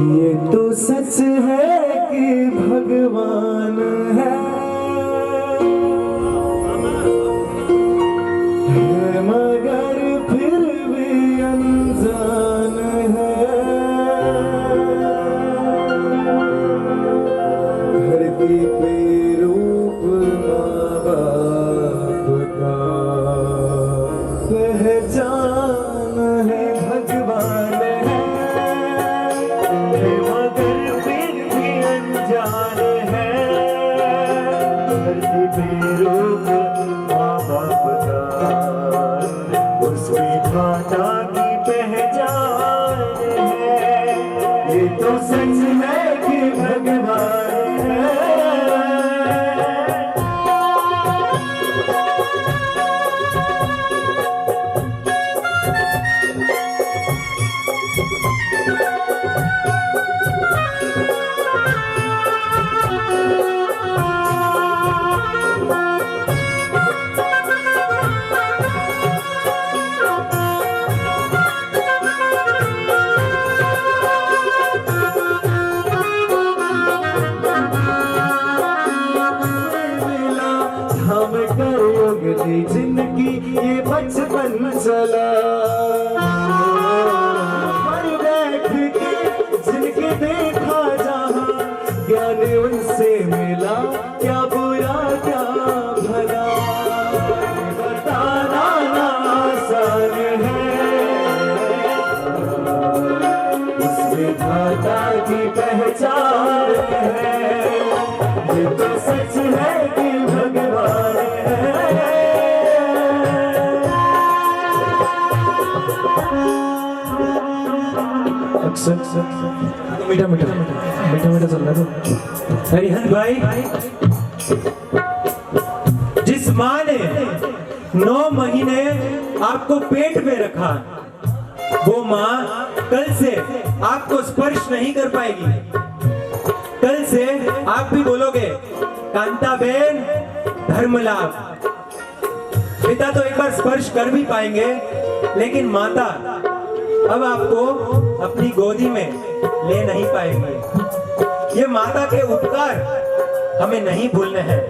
ये तो सच है कि भगवान है मगर फिर भी अनजान है। धरती पे रूप माँ बाप का पहचान है भगवान है मगर फिर भी अनजान है। धरती पे रूप माँ बाप का उसकी माता की पहचान है। ये तो सच है कि भगवान है। जिंदगी ये बचपन चला पर बैठ के जिनके देखा जहां ज्ञान उनसे मिला क्या बुरा क्या भला बताना ना आसान है। उसमें दाता की पहचान है। ये तो सच है कि भगवान है। मीठा मीठा मीठा मीठा चल रहा है। हरिहर भाई, जिस माँ ने 9 महीने आपको पेट में रखा वो माँ कल से आपको स्पर्श नहीं कर पाएगी। कल से आप भी बोलोगे कांताबेन धर्म लाभ। पिता तो एक बार स्पर्श कर भी पाएंगे लेकिन माता अब आपको अपनी गोदी में ले नहीं पाएंगे। ये माता के उपकार हमें नहीं भूलने हैं।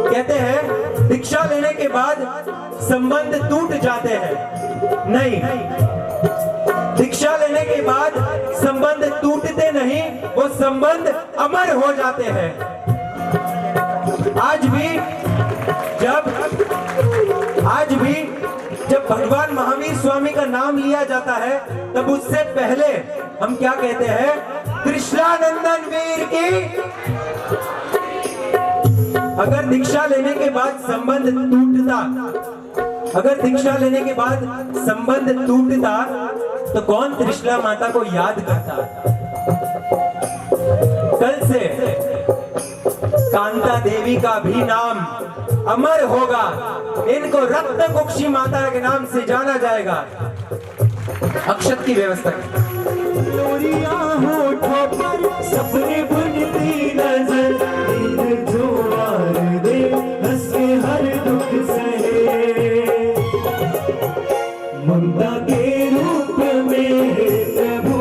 कहते हैं दीक्षा लेने के बाद संबंध टूट जाते हैं। नहीं, दीक्षा लेने के बाद संबंध टूटते नहीं, वो संबंध अमर हो जाते हैं। आज भी जब भगवान महावीर स्वामी का नाम लिया जाता है तब उससे पहले हम क्या कहते हैं? कृष्णानंदन वीर की। अगर दीक्षा लेने के बाद संबंध टूटता तो कौन त्रिशला माता को याद करता? कल से कांता देवी का भी नाम अमर होगा। इनको रत्न कुक्षी माता के नाम से जाना जाएगा। अक्षत की व्यवस्था सपने बुनती नजर जो वार दे हंस के हर दुख सहे ममता के रूप में प्रभु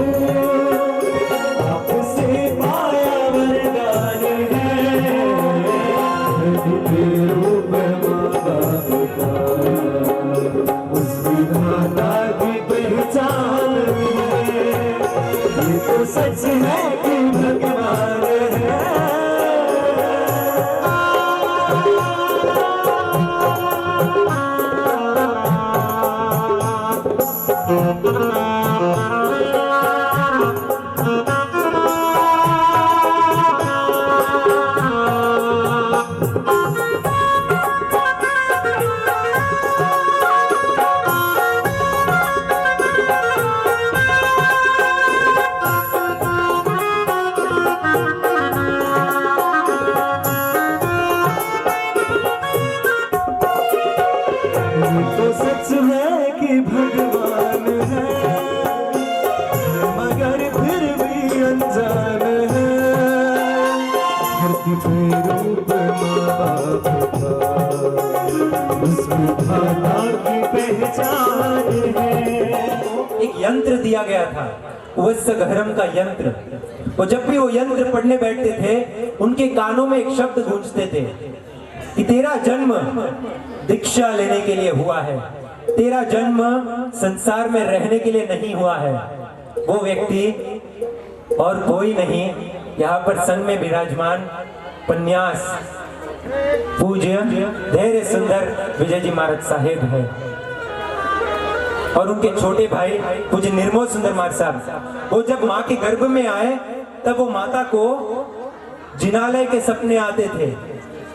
आपसे पाया वरदान है। रूप माँ बाप का उसकी माता की पहचान है। ये तो सच है कि भगवान है। तो सच है कि भगवान है मगर फिर भी अनजान है। धरती पे रूप माँ बाप का उसमें दाता की पहचान है। एक यंत्र दिया गया था वत्सघरम का यंत्र। वो जब भी वो यंत्र पढ़ने बैठते थे उनके कानों में एक शब्द गूंजते थे कि तेरा जन्म दीक्षा लेने के लिए हुआ है, तेरा जन्म संसार में रहने के लिए नहीं हुआ है। वो व्यक्ति और कोई नहीं, यहाँ पर संग में विराजमान पन्यास पूज्य धैर्य सुंदर विजय जी महाराज साहेब है और उनके छोटे भाई पूज्य निर्मोल सुंदर महाराज साहब। वो जब माँ के गर्भ में आए तब वो माता को जिनालय के सपने आते थे।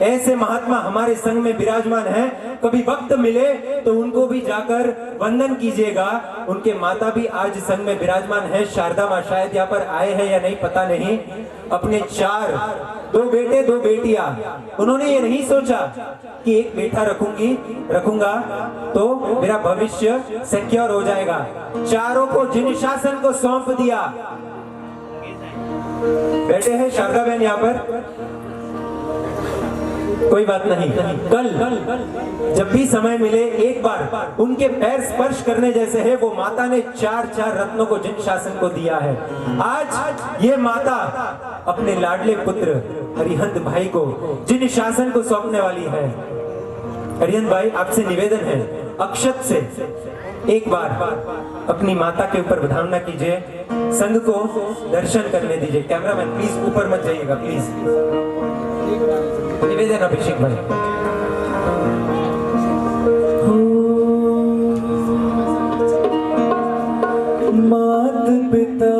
ऐसे महात्मा हमारे संग में विराजमान हैं, कभी वक्त मिले तो उनको भी जाकर वंदन कीजिएगा। उनके माता भी आज संग में विराजमान है। शारदा माँ शायद यहाँ पर आए हैं या नहीं पता नहीं। अपने 4 2 बेटे 2 बेटियां, उन्होंने ये नहीं सोचा कि एक बेटा रखूंगा तो मेरा भविष्य सिक्योर हो जाएगा। चारों को जिन शासन को सौंप दिया। बैठे हैं शारदा बहन यहाँ पर, कोई बात नहीं, कल जब भी समय मिले एक बार उनके पैर स्पर्श करने जैसे है। वो माता ने 4 रत्नों को जिन शासन को दिया है। आज ये माता अपने लाडले पुत्र हरिहंत भाई को जिन शासन को सौंपने वाली है। हरिहंत भाई आपसे निवेदन है, अक्षत से एक बार अपनी माता के ऊपर बधावना कीजिए, संघ को दर्शन करने दीजिए। कैमरामैन प्लीज ऊपर मत जाइएगा प्लीज। निवेदन अभिषेक भाई। मात पिता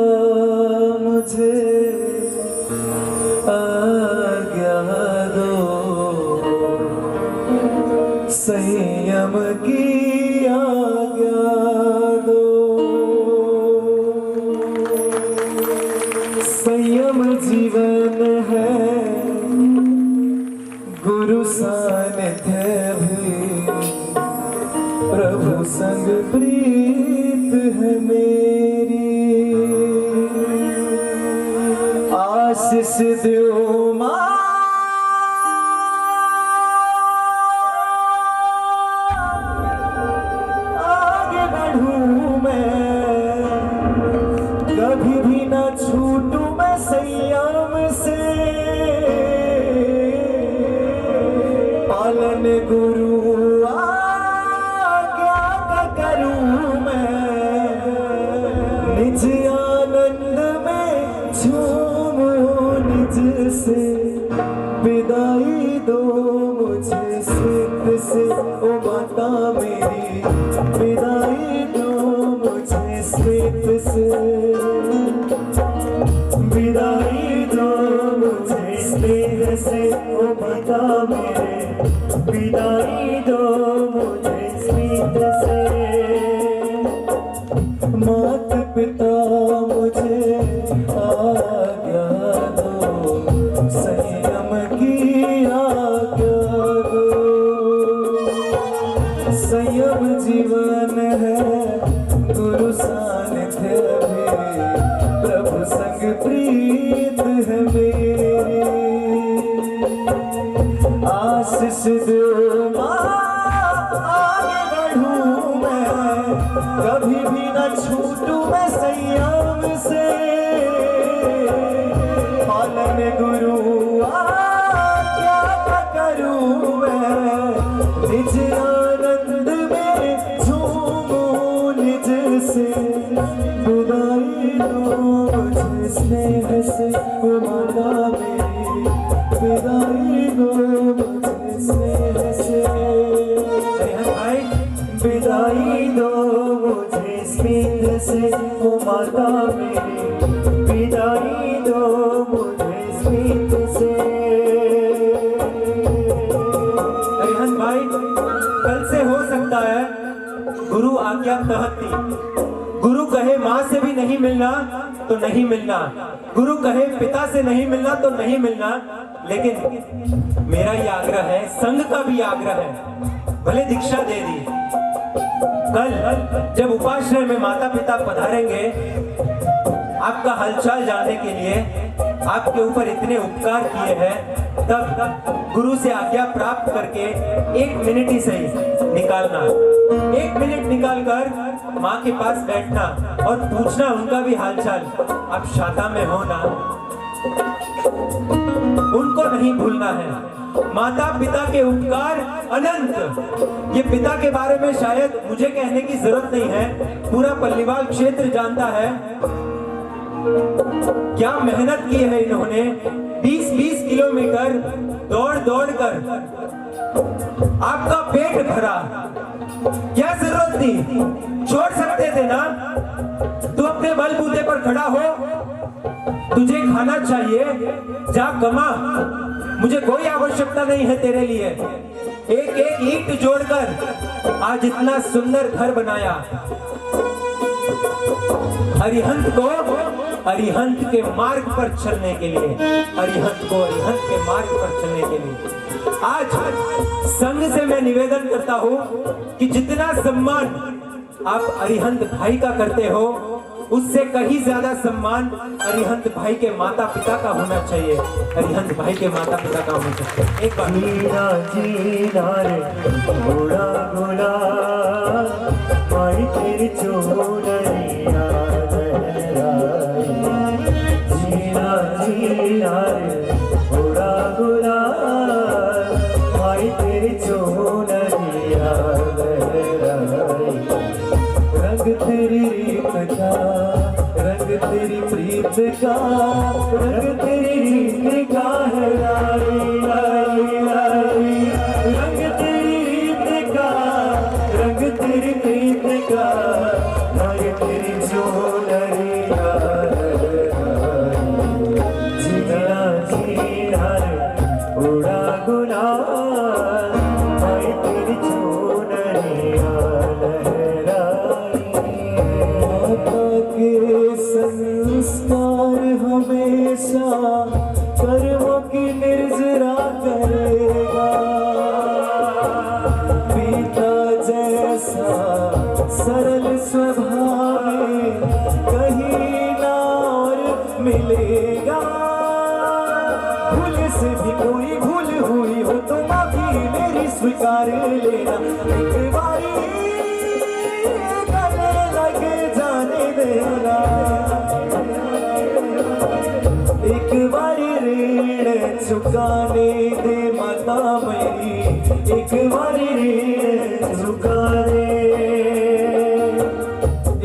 मुझे आज्ञा दो, संयम की आज्ञा दो। संयम जीवन है, गुरु सानिध्य भी, प्रभु संग प्रीत है मेरी। आशीष दो माँ, आगे बढ़ूं मैं, कभी भी ना छूटूं मैं संयम से। पालन गुरु आज्ञा का करूं मैं, निज आनंद में झूमूं निज से। विदाई दो मुझे स्मित से ओ माता मेरी, विदाई दो मुझे स्मित से। विदाई दो मुझे स्मित से ओ माता मेरे, विदाई दो मुझे स्मित से। मात पिता मुझे आज्ञा दो, संयम की आज्ञा दो। संयम जीवन है, गुरु सानिध्य भी, प्रभु संग प्रीत है मेरी। आशीष दो माँ, आगे बढ़ूं मैं, कभी भी न छूटूं मैं संयम से। पालन गुरु आज्ञा का करूं मैं, निज आनंद में झूमूं निज से। विदाई दो मुझे स्नेह से ओ माता मेरी, विदाई दो मुझे स्नेह से। विदाई दो मुझे स्मित से ओ माता मेरी, विदाई दो मुझे स्मित से। हरिहंत भाई, कल से हो सकता है गुरु आज्ञा कहती, गुरु कहे माँ से भी नहीं मिलना तो नहीं मिलना, गुरु कहे पिता से नहीं मिलना तो नहीं मिलना। लेकिन मेरा ये आग्रह है, संघ का भी आग्रह है, भले दीक्षा दे दी, कल जब उपाश्रय में माता पिता पधारेंगे आपका हालचाल जानने के लिए, आपके ऊपर इतने उपकार किए हैं, तब गुरु से आज्ञा प्राप्त करके 1 मिनट ही सही निकालना। 1 मिनट निकालकर माँ के पास बैठना और पूछना उनका भी हालचाल। आप शाता में हो ना, उनको नहीं भूलना है। माता पिता के उपकार अनंत। ये पिता के बारे में शायद मुझे कहने की जरूरत नहीं है, पूरा पल्लीवाल क्षेत्र जानता है। क्या मेहनत की है इन्होंने, 20-20 किलोमीटर दौड़ दौड़ कर आपका पेट भरा। क्या जरूरत थी, छोड़ सकते थे ना। तू अपने बलबूते पर खड़ा हो, तुझे खाना चाहिए, जा कमा, मुझे कोई आवश्यकता नहीं है तेरे लिए। एक एक ईंट जोड़कर आज इतना सुंदर घर बनाया। अरिहंत को अरिहंत के मार्ग पर चलने के लिए, अरिहंत को अरिहंत के मार्ग पर चलने के लिए आज संघ से मैं निवेदन करता हूं कि जितना सम्मान आप अरिहंत भाई का करते हो, उससे कहीं ज्यादा सम्मान अरिहंत भाई के माता पिता का होना चाहिए। अरिहंत भाई के माता पिता का होना चाहिए। एक बार जीना जीना रे घोड़ा घोड़ा, माई तेरी चोनरिया लहराई। जीना जीना रे घोड़ा घोड़ा, माई तेरी चोनरिया लहराई। रंग तेरी रीत का, रंग तेरी प्रीत का, रंग तेरी रीत का है लाई लाई लाई। रंग तेरी रीत का, रंग तेरी प्रीत का, माई तेरी चोनरिया लहराई। जीना जीना रे उड़ा गुलाल, माई तेरी चोनरिया लहराई। माता के संस्कार हमेशा कर्मों की निर्जरा करेगा। पिता जैसा सरल स्वभाव में कहीं ना और मिलेगा। भूल से भी कोई भूल हुई हो तो माफी मेरी स्वीकार लेना। एक बारी गले लग जाने देना, एक बारी ऋण चुकाने दे माता मेरी, एक बारी ऋण चुका दे,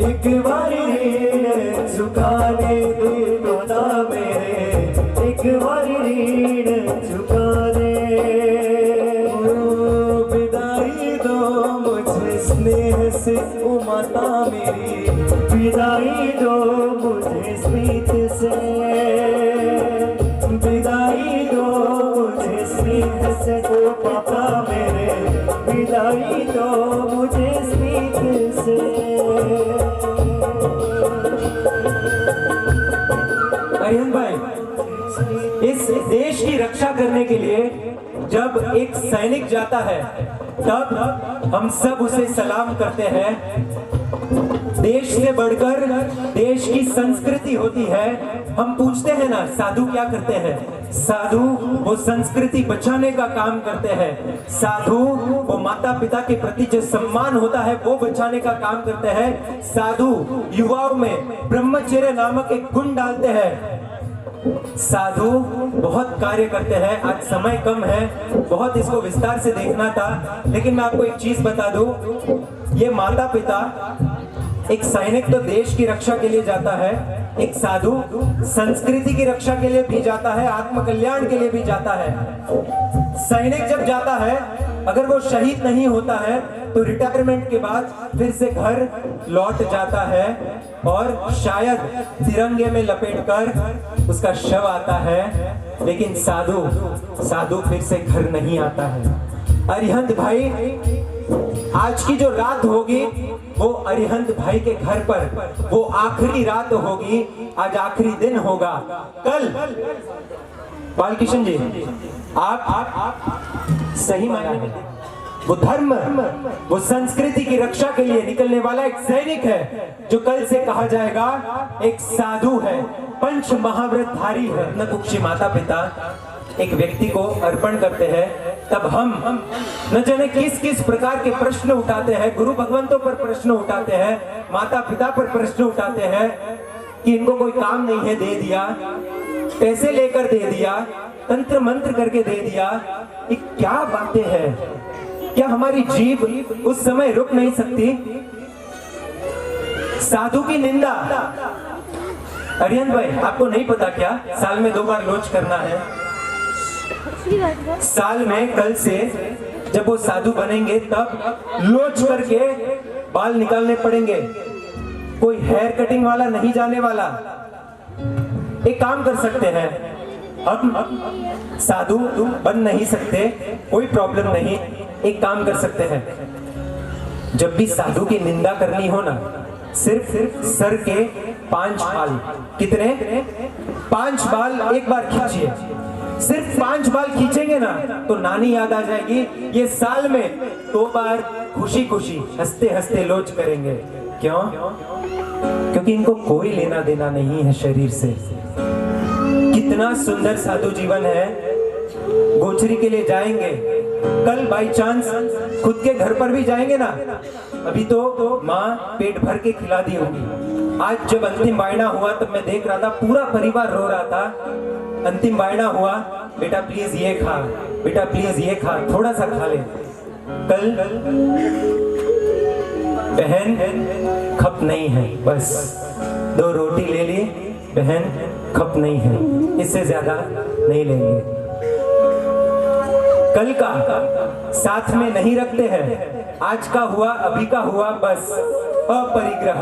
एक बारी ऋण चुकाने दे माता मेरे, एक बारी ऋण चुका दे। ओ विदाई दो मुझे स्नेह से ओ माता मेरी, विदाई दो मुझे स्मित से, विदाई दो मुझे स्मित से ओ पापा मेरे, विदाई दो मुझे स्मित से। अरिहंत भाई, इस देश की रक्षा करने के लिए जब एक सैनिक जाता है तब हम सब उसे सलाम करते हैं। देश से बढ़कर देश की संस्कृति होती है। हम पूछते हैं ना, साधु क्या करते हैं? साधु वो संस्कृति बचाने का काम करते हैं। साधु वो माता पिता के प्रति जो सम्मान होता है वो बचाने का काम करते हैं। साधु युवाओं में ब्रह्मचर्य नामक एक गुण डालते हैं। साधु बहुत कार्य करते हैं। आज समय कम है, बहुत इसको विस्तार से देखना था, लेकिन मैं आपको एक चीज बता दूं, ये माता पिता, एक सैनिक तो देश की रक्षा के लिए जाता है, एक साधु संस्कृति की रक्षा के लिए भी जाता है, आत्म कल्याण के लिए भी जाता है। सैनिक जब जाता है, अगर वो शहीद नहीं होता है तो रिटायरमेंट के बाद फिर से घर लौट जाता है और शायद तिरंगे में लपेटकर उसका शव आता है, लेकिन साधु फिर से घर नहीं आता है। अरिहंत भाई, आज की जो रात होगी वो अरिहंत भाई के घर पर वो आखिरी रात होगी, आज आखिरी दिन होगा। कल बालकिशन जी, आप सही मायने में वो धर्म, वो संस्कृति की रक्षा के लिए निकलने वाला एक सैनिक है, जो कल से कहा जाएगा एक साधु है, पंच महाव्रतधारी है। न कुक्षी माता पिता एक व्यक्ति को अर्पण करते हैं तब हम न जाने किस किस प्रकार के प्रश्न उठाते हैं, गुरु भगवंतों पर प्रश्न उठाते हैं, माता पिता पर प्रश्न उठाते हैं कि इनको कोई काम नहीं है, दे दिया, पैसे लेकर दे दिया, तंत्र मंत्र करके दे दिया। ये क्या बातें हैं? क्या हमारी जीभ उस समय रुक नहीं सकती? साधु की निंदा। अरिहंत भाई, आपको नहीं पता क्या साल में 2 बार लोच करना है? साल में कल से जब वो साधु बनेंगे तब लोच करके बाल निकालने पड़ेंगे। कोई हेयर कटिंग वाला नहीं जाने वाला। एक काम कर सकते हैं, हम साधु बन नहीं सकते, कोई प्रॉब्लम नहीं। एक काम कर सकते हैं, जब भी साधु की निंदा करनी हो ना, सिर्फ सर के 5 बाल, कितने? 5 बाल एक बार खींचिए। सिर्फ 5 बाल खींचेंगे ना तो नानी याद आ जाएगी। ये साल में 2 बार खुशी खुशी हंसते हंसते लोच करेंगे। क्यों? क्योंकि इनको कोई लेना देना नहीं है शरीर से। कितना सुंदर साधु जीवन है। गोचरी के लिए जाएंगे, कल बाई चांस खुद के घर पर भी जाएंगे ना, अभी तो माँ पेट भर के खिला दी होगी। आज जब अंतिम वायना हुआ तब मैं देख रहा था, पूरा परिवार रो रहा था। अंतिम वायना हुआ, बेटा प्लीज ये खा, बेटा प्लीज ये खा, थोड़ा सा खा ले। कल बहन खप नहीं है, बस 2 रोटी ले ली, बहन खप नहीं है, इससे ज्यादा नहीं लेंगे। कल का साथ में नहीं रखते हैं, आज का हुआ, अभी का हुआ, बस अपरिग्रह।